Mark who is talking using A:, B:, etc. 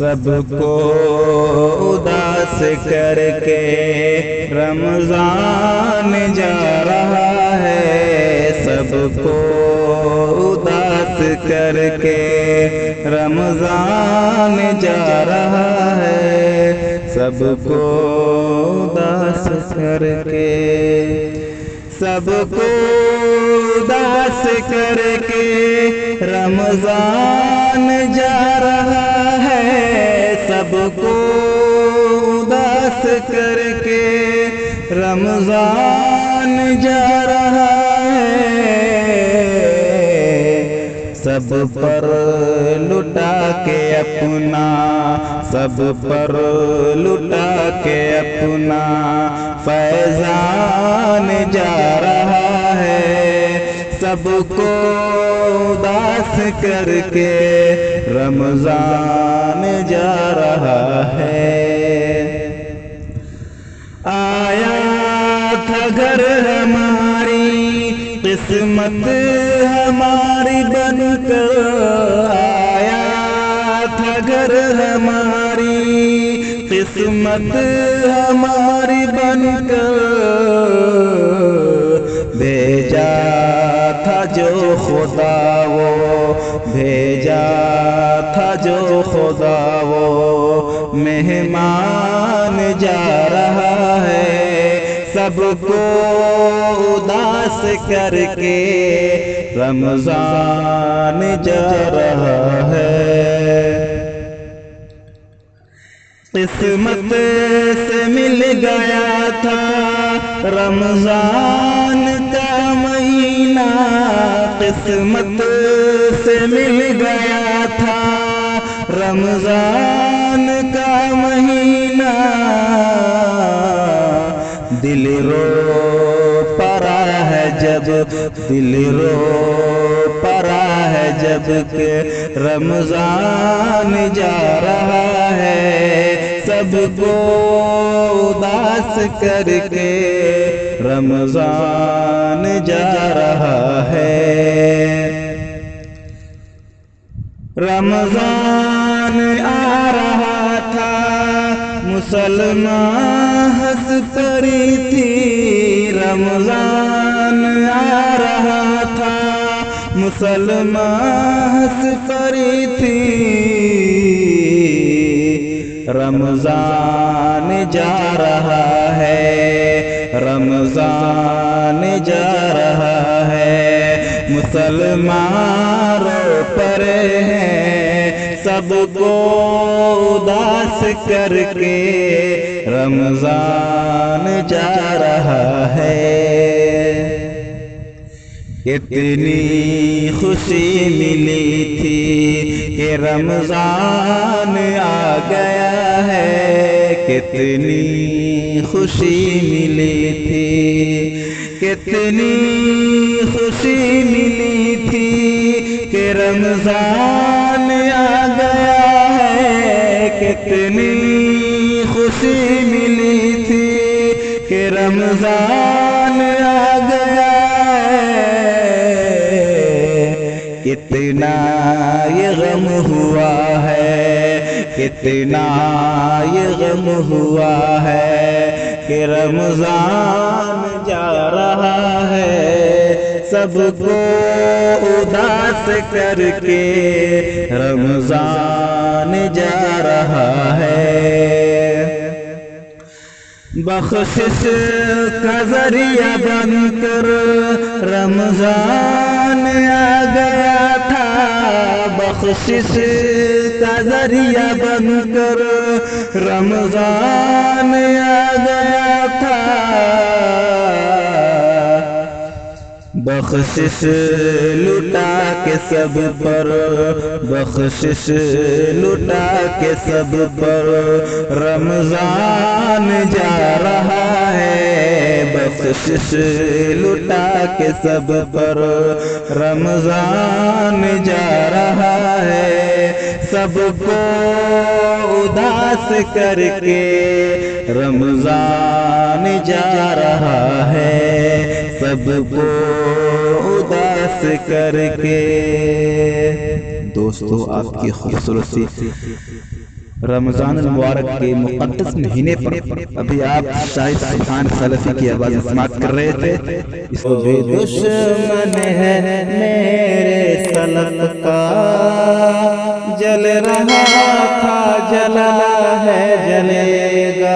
A: सबको उदास करके रमजान जा रहा है। सबको उदास करके रमजान जा रहा है। सबको उदास करके, सबको उदास करके रमजान जा रहा है। सबको उदास करके रमजान जा रहा है। सब पर लुटा के अपना, सब पर लुटा के अपना फैजान जा रहा है। सबको उदास करके रमजान जा रहा है। आया था घर हमारी किस्मत हमारी बनकर, आया था घर हमारी किस्मत हमारी बनकर। भेजा था जो खुदा वो, भेजा था जो खुदा वो मेहमान जा रहा है। सबको उदास करके रमजान जा रहा है। किस्मत से मिल गया था रमजान का महीना, किस्मत से मिल गया था रमजान का महीना। दिल रो पड़ा है जब, दिल रो पड़ा है जब के रमजान जा रहा है। सबको उदास करके रमजान जा रहा है। रमजान आ रहा था मुसलमान हंस पड़ी थी। रमजान आ रहा था मुसलमान हंस पड़ी थी। रमजान जा रहा है, रमजान जा रहा है। मुसलमान रो पड़े हैं, सबको उदास करके रमजान जा रहा है। कितनी खुशी मिली थी कि रमजान आ गया है। कितनी खुशी मिली थी, कितनी खुशी मिली थी कि रमजान आ गया है। कितनी खुशी मिली थी कि रमजान आ गया है। कितना ये गम हुआ है, कितना ये गम हुआ है कि रमजान जा रहा है। सबको उदास करके रमजान जा रहा है। बख्शिश का जरिया बनकर रमजान आ गया था। बख्शिश का जरिया बनकर रमजान आ गया था। बख्शिश लुटा के सब पर, बख्शिश लुटा के सब पर रमजान जा रहा है। बख्शिश लुटा के सब पर रमजान जा रहा है। सबको उदास करके रमजान जा रहा है। सबको उदास करके। दोस्तों, आपकी खूबसूरती रमजान मुबारक के मुक़द्दस महीने पर अभी आप शाहिद सुल्तान सलफ़ी की आवाज़ समाअत कर रहे थे। इसको भी दुश्मन है मेरे सलफ़ का, जल रहा था जला है जले